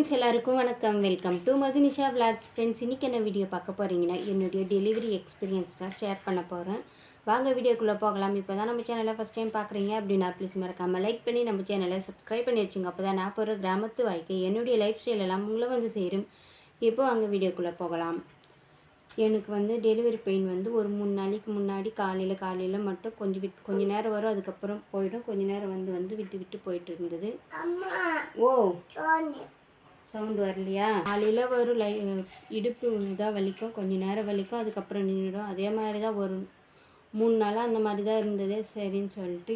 Friends எல்லாருக்கும் வணக்கம். Welcome to Madhunisha vlogs. Friends, இன்றைக்கி என்ன வீடியோ பார்க்க போகிறீங்கன்னா என்னுடைய டெலிவரி எக்ஸ்பீரியன்ஸ் தான் ஷேர் பண்ண போகிறேன். வாங்க வீடியோக்குள்ளே போகலாம். இப்போ தான் நம்ம சேனலை ஃபஸ்ட் டைம் பார்க்குறீங்க அப்படின்னா ப்ளீஸ் மறக்காமல் லைக் பண்ணி நம்ம சேனலை சப்ஸ்கிரைப் பண்ணி வச்சுங்க. அப்போ தான் நான் போகிற கிராமத்து வாழ்க்கை என்னுடைய லைஃப் ஸ்டைல் எல்லாம் உங்களை வந்து சேரும். இப்போ வாங்க வீடியோக்குள்ளே போகலாம். எனக்கு வந்து டெலிவரி பெயின் வந்து ஒரு 3 நாளைக்கு முன்னாடி காலையில் மட்டும் கொஞ்ச நேரம் வரும், அதுக்கப்புறம் போயிடும். கொஞ்ச நேரம் வந்து விட்டு போயிட்டு இருந்தது. ஓ, சவுண்டு வரலையா? காலையில் வரும், இடுப்பு இதாக வலிக்கும், கொஞ்சம் நேரம் வலிக்கும், அதுக்கப்புறம் நின்றுடும். அதே மாதிரி தான் ஒரு 3 நாளாக அந்த மாதிரி தான் இருந்தது. சரின்னு சொல்லிட்டு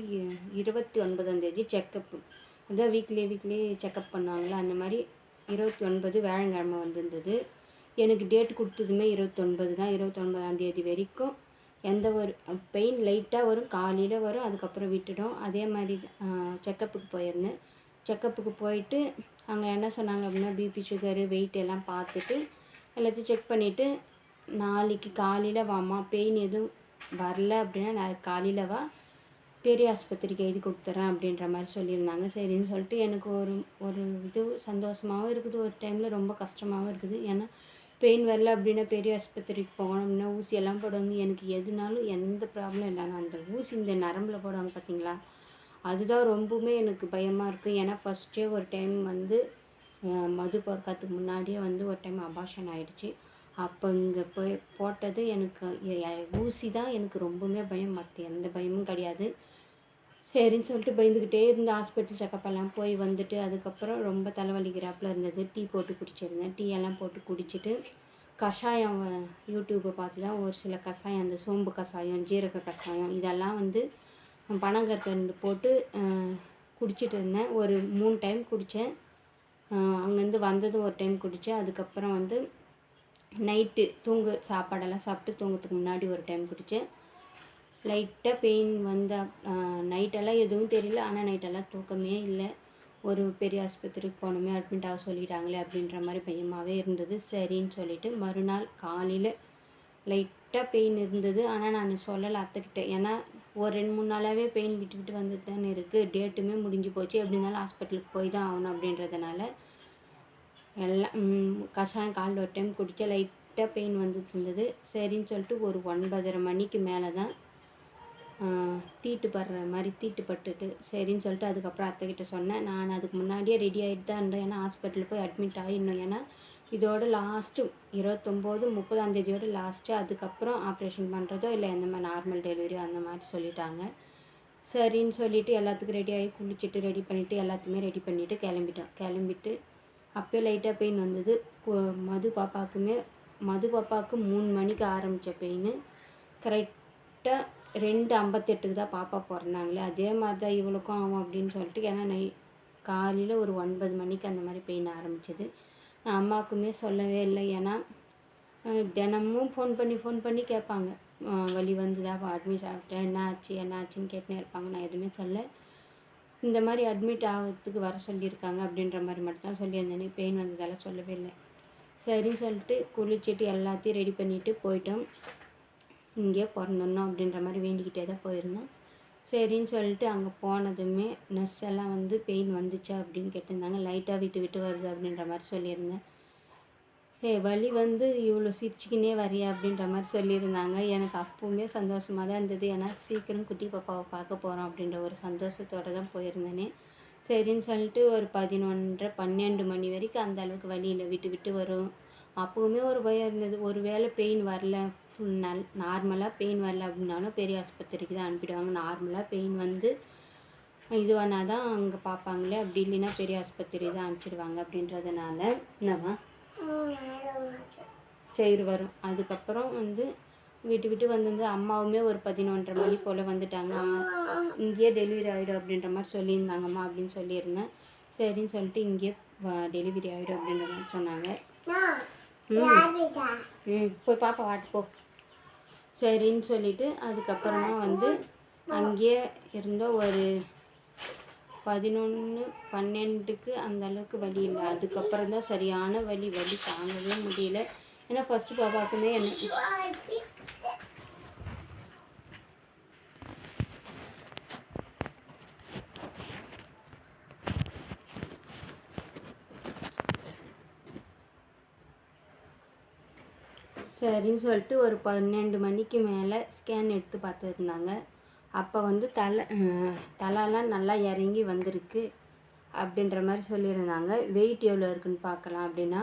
29ஆந்தேதி செக்கப்பு, அதான் வீக்லி செக்கப் பண்ணுவாங்களா, அந்த மாதிரி 29 வியாழக்கிழமை வந்திருந்தது. எனக்கு டேட் கொடுத்ததுமே 29 தான். 29ஆந்தேதி வரைக்கும் எந்த ஒரு பெயின் லைட்டாக வரும், காலையில் வரும், அதுக்கப்புறம் விட்டுடும். அதே மாதிரி செக்கப்புக்கு போயிருந்தேன். செக்கப்புக்கு போயிட்டு அங்கே என்ன சொன்னாங்க அப்படின்னா, பிபி சுகரு வெயிட் எல்லாம் பார்த்துட்டு எல்லாத்தையும் செக் பண்ணிவிட்டு, நாளைக்கு காலையில் வாம்மா, பெயின் எதுவும் வரல அப்படின்னா நாளைக்கு காலையில் வா, பெரிய ஆஸ்பத்திரிக்கு எழுதி கொடுத்துட்றேன் அப்படின்ற மாதிரி சொல்லியிருந்தாங்க. சரின்னு சொல்லிட்டு எனக்கு ஒரு இது சந்தோஷமாகவும் இருக்குது, ஒரு டைமில் ரொம்ப கஷ்டமாகவும் இருக்குது. ஏன்னா பெயின் வரல அப்படின்னா பெரிய ஆஸ்பத்திரிக்கு போகணும் அப்படின்னா ஊசியெல்லாம் போடுவாங்க. எனக்கு எதுனாலும் எந்த ப்ராப்ளம் இல்லைன்னா அந்த ஊசி இந்த நரம்பில் போடுவாங்க பார்த்தீங்களா, அதுதான் ரொம்பவுமே எனக்கு பயமாக இருக்குது. ஏன்னா ஃபஸ்ட்டே ஒரு டைம் வந்து மது பிறக்கிறதுக்கு முன்னாடியே வந்து ஒரு டைம் அபார்ஷன் ஆகிடுச்சு. அப்போ இங்கே போய் போட்டது எனக்கு ஊசி தான் எனக்கு ரொம்பவுமே பயம், மற்ற எந்த பயமும் கிடையாது. சரின்னு சொல்லிட்டு பயந்துக்கிட்டே இருந்த ஹாஸ்பிட்டல் செக்கப்பெல்லாம் போய் வந்துட்டு, அதுக்கப்புறம் ரொம்ப தலைவலிக்கிறாப்பில் இருந்தது. டீ போட்டு குடிச்சிருந்தேன். டீ எல்லாம் போட்டு குடிச்சிட்டு கஷாயம் யூடியூப்பை பார்த்து தான் ஒரு சில கஷாயம், அந்த சோம்பு கஷாயம், ஜீரக கஷாயம், இதெல்லாம் வந்து பனங்கற்கண்டு போட்டு குடிச்சிட்டு இருந்தேன். ஒரு 3 டைம் குடித்தேன். அங்கேருந்து வந்ததும் ஒரு டைம் குடித்தேன். அதுக்கப்புறம் வந்து நைட்டு சாப்பாடெல்லாம் சாப்பிட்டு தூங்கிறதுக்கு முன்னாடி ஒரு டைம் குடித்தேன். லைட்டாக பெயின் வந்த நைட்டெல்லாம் எதுவும் தெரியல, ஆனால் நைட்டெல்லாம் தூக்கமே இல்லை. ஒரு பெரிய ஆஸ்பத்திரிக்கு போகணுமே, அட்மிட் ஆக சொல்லிட்டாங்களே அப்படின்ற மாதிரி பயமாகவே இருந்தது. சரின்னு சொல்லிவிட்டு மறுநாள் காலையில் லைட்டாக பெயின் இருந்தது. ஆனால் நான் சொல்லலை அத்தைக்கிட்ட, ஏன்னா ஒரு 2-3 நாளாகவே பெயின் விட்டு வந்துட்டு தானே இருக்குது, டேட்டுமே முடிஞ்சு போச்சு, எப்படி இருந்தாலும் ஹாஸ்பிட்டலுக்கு போய் தான் ஆகணும் அப்படின்றதுனால எல்லாம் கஷாயம் காலையில் ஒரு டைம் குடித்தா லைட்டாக பெயின் வந்துட்டு இருந்தது. சரின்னு சொல்லிட்டு ஒரு 9:30 மணிக்கு மேலே தான் தீட்டு படுற மாதிரி தீட்டு பட்டுட்டு, சரின்னு சொல்லிட்டு அதுக்கப்புறம் அத்தைக்கிட்ட சொன்னேன். நான் அதுக்கு முன்னாடியே ரெடி ஆகிட்டு தான் இருந்தேன், ஏன்னா ஹாஸ்பிட்டலில் போய் அட்மிட் ஆகிடணும். ஏன்னா இதோட லாஸ்ட்டு 29-30ஆந்தேதியோட லாஸ்ட்டு, அதுக்கப்புறம் ஆப்ரேஷன் பண்ணுறதோ இல்லை எந்த மாதிரி நார்மல் டெலிவரியோ அந்த மாதிரி சொல்லிட்டாங்க. சரின்னு சொல்லிவிட்டு எல்லாத்துக்கும் ரெடி ஆகி குளிச்சுட்டு ரெடி பண்ணிவிட்டு எல்லாத்தையுமே ரெடி பண்ணிவிட்டு கிளம்பிட்டு அப்போயே லைட்டாக பெயின் வந்தது. மது பாப்பாவுக்கு 3 மணிக்கு ஆரம்பித்த பெயின் கரெக்டாக 2:58 தான் பாப்பா பிறந்தாங்களே, அதே மாதிரி தான் இவளுக்கும் ஆகும் அப்படின்னு சொல்லிட்டு, ஏன்னா காலையில் ஒரு 9 மணிக்கு அந்த மாதிரி பெயின் ஆரம்பிச்சது. நான் அம்மாவுக்குமே சொல்லவே இல்லை, ஏன்னா தினமும் ஃபோன் பண்ணி கேட்பாங்க, வலி வந்துதா, அட்மிட் ஆகிட்டேன், என்ன ஆச்சுன்னு கேட்டுனே இருப்பாங்க. நான் எதுவுமே சொல்ல, இந்த மாதிரி அட்மிட் ஆகிறதுக்கு வர சொல்லியிருக்காங்க அப்படின்ற மாதிரி மட்டும்தான் சொல்லியிருந்தேனே, பெயின் வந்ததெல்லாம் சொல்லவே இல்லை. சரின்னு சொல்லிட்டு குளிச்சுட்டு எல்லாத்தையும் ரெடி பண்ணிவிட்டு போயிட்டோம். இங்கே பிறந்துடணும் அப்படின்ற மாதிரி வேண்டிக்கிட்டே தான் போயிருந்தோம். சரின்னு சொல்லிட்டு அங்கே போனதுமே நர்ஸ் எல்லாம் வந்து பெயின் வந்துச்சா அப்படின்னு கேட்டிருந்தாங்க. லைட்டாக விட்டு வருது அப்படின்ற மாதிரி சொல்லியிருந்தேன். சரி, வலி வந்து இவ்வளோ சிரிச்சுக்கினே வரியா அப்படின்ற மாதிரி சொல்லியிருந்தாங்க. எனக்கு அப்போவுமே சந்தோஷமாக தான் இருந்தது, ஏன்னா சீக்கிரம் குட்டி பாப்பாவை பார்க்க போகிறோம் அப்படின்ற ஒரு சந்தோஷத்தோடு தான் போயிருந்தேனே. சரின்னு சொல்லிட்டு ஒரு 11:30-12 மணி வரைக்கும் அந்த அளவுக்கு வலியில் விட்டு வரும். அப்போவுமே ஒரு பயம் இருந்தது, ஒரு வேளை பெயின் வரல, நார்மலாக பெயின் வரல அப்படின்னாலும் பெரிய ஆஸ்பத்திரிக்கு தான் அனுப்பிடுவாங்க. நார்மலாக பெயின் வந்து இதுவானால் தான் அங்கே பார்ப்பாங்களே, அப்படி இல்லைன்னா பெரிய ஆஸ்பத்திரி தான் அனுப்பிச்சிடுவாங்க அப்படின்றதுனால என்னவா சரி வரும். அதுக்கப்புறம் வந்து விட்டு வந்திருந்து அம்மாவுமே ஒரு 11:30 மணி போல் வந்துட்டாங்க. இங்கேயே டெலிவரி ஆகிடும் அப்படின்ற மாதிரி சொல்லியிருந்தாங்கம்மா அப்படின்னு சொல்லியிருந்தேன். சரின்னு சொல்லிட்டு இங்கேயே டெலிவரி ஆகிடும் அப்படின்ற மாதிரி சொன்னாங்க. போய் பாப்பா வாட்டு போ. சரின்னு சொல்லிவிட்டு அதுக்கப்புறமா வந்து அங்கேயே இருந்தோம். ஒரு 11-12க்கு அந்த அளவுக்கு வலி இல்லை. அதுக்கப்புறம் தான் சரியான வலி தாங்கவே முடியல. ஏன்னா ஃபஸ்ட்டு பாப்பாவுக்குமே சரின்னு சொல்லிட்டு ஒரு 12 மணிக்கு மேலே ஸ்கேன் எடுத்து பார்த்துருந்தாங்க. அப்போ வந்து தலைலாம் நல்லா இறங்கி வந்திருக்கு அப்படின்ற மாதிரி சொல்லியிருந்தாங்க. வெயிட் எவ்வளோ இருக்குன்னு பார்க்கலாம் அப்படின்னா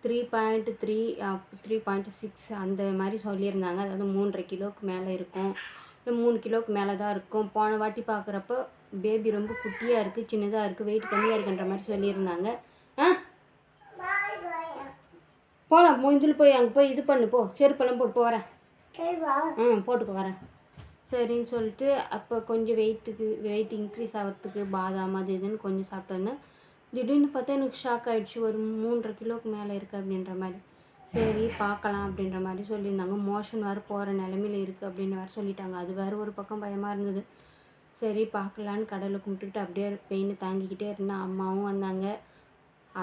3.3 3.6 அந்த மாதிரி சொல்லியிருந்தாங்க. அதாவது 3.5 கிலோவுக்கு மேலே இருக்கும், இல்லை 3 கிலோவுக்கு மேலே தான் இருக்கும். போன வாட்டி பார்க்குறப்போ பேபி ரொம்ப குட்டியாக இருக்குது, சின்னதாக இருக்குது, வெயிட் கம்மியாக இருக்குன்ற மாதிரி சொல்லியிருந்தாங்க. போகலாம் முடிஞ்சில் போய் அங்கே போய் இது பண்ணு போ, செருப்பெல்லாம் போட்டு போகிறேன். போட்டுக்கு வரேன். சரின்னு சொல்லிட்டு அப்போ கொஞ்சம் வெயிட் இன்க்ரீஸ் ஆகிறதுக்கு பாதாம் அது இதுன்னு கொஞ்சம் சாப்பிட்டு திடீர்னு பார்த்தா எனக்கு ஷாக் ஆகிடுச்சு. ஒரு 3.5 கிலோவுக்கு மேலே இருக்குது அப்படின்ற மாதிரி. சரி பார்க்கலாம் அப்படின்ற மாதிரி சொல்லியிருந்தாங்க. மோஷன் வேறு போகிற நிலமையில இருக்குது அப்படின்னு வேறு சொல்லிட்டாங்க. அது வேறு ஒரு பக்கம் பயமாக இருந்தது. சரி பார்க்கலான்னு கடலை கும்பிட்டுக்கிட்டு அப்படியே பெயின் தாங்கிக்கிட்டே இருந்தேன். அம்மாவும் வந்தாங்க,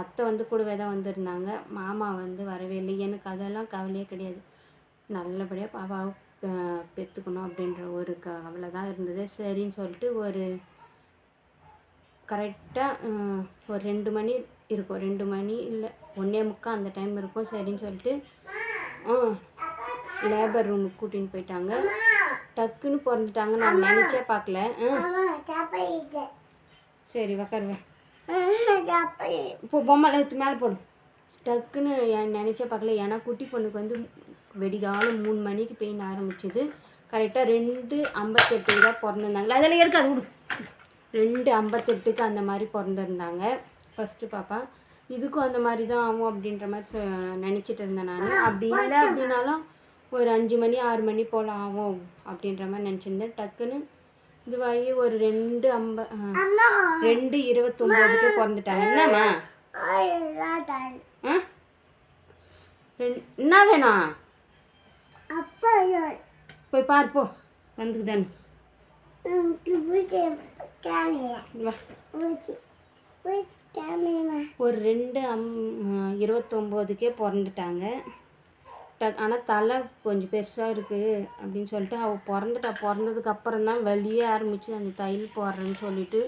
அத்தை வந்து கூடவே தான் வந்திருந்தாங்க. மாமா வந்து வரவே இல்லை. எனக்கு அதெல்லாம் கவலையே கிடையாது. நல்லபடியாக பாப்பாவை பெற்றுக்கணும் அப்படின்ற ஒரு கவலை தான் இருந்தது. சரின்னு சொல்லிட்டு ஒரு கரெக்டாக ஒரு 2 மணி இருக்கும், 2 மணி இல்லை 1:45 அந்த டைம் இருக்கும். சரின்னு சொல்லிட்டு லேபர் ரூமுக்கு கூட்டின்னு போயிட்டாங்க. டக்குன்னு பிறந்துட்டாங்க. நான் நினச்சே பார்க்கல. சரி உக்காருவேன். இப்போ பொம்மை மேலே போடு. டக்குன்னு நினச்சே பார்க்கல. ஏன்னா குட்டி பொண்ணுக்கு வந்து வெடிகாலம் 3 மணிக்கு பெயின் ஆரம்பிச்சிது. கரெக்டாக 2:58 தான் பிறந்திருந்தாங்களா, அதெல்லாம் எடுக்காது விடு. 2:58 அந்த மாதிரி பிறந்திருந்தாங்க ஃபஸ்ட்டு பாப்பா. இதுக்கும் அந்த மாதிரி தான் ஆகும் அப்படின்ற மாதிரி நினச்சிட்டு இருந்தேன் நான். அப்படி இல்லை அப்படின்னாலும் ஒரு 5 மணி 6 மணி போல் ஆகும் அப்படின்ற மாதிரி நினச்சிருந்தேன். டக்குன்னு இதுவாகி ஒரு 2:29 பிறந்துட்டாங்க. என்னம்மா என்ன வேணும்? போய் பார்ப்போ வந்துக்குதானு. ஒரு 2:29 பிறந்துட்டாங்க. ஆனால் தலை கொஞ்சம் பெருசாக இருக்குது அப்படின்னு சொல்லிட்டு அவள் பிறந்ததுக்கப்புறம் தான் வலியே ஆரம்பிச்சு அந்த தையல் போடுறேன்னு சொல்லிட்டு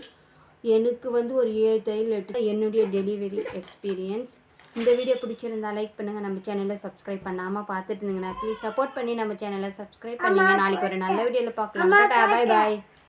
எனக்கு வந்து ஒரு 7 தையல் எடுத்து என்னுடைய டெலிவரி எக்ஸ்பீரியன்ஸ். இந்த வீடியோ பிடிச்சிருந்தா லைக் பண்ணுங்கள். நம்ம சேனலை சப்ஸ்கிரைப் பண்ணாமல் பார்த்துட்டு இருந்தீங்கன்னா ப்ளீஸ் சப்போர்ட் பண்ணி நம்ம சேனலை சப்ஸ்கிரைப் பண்ணுங்கள். நாளைக்கு ஒரு நல்ல வீடியோவில் பார்க்கலாம். பாய் பாய்.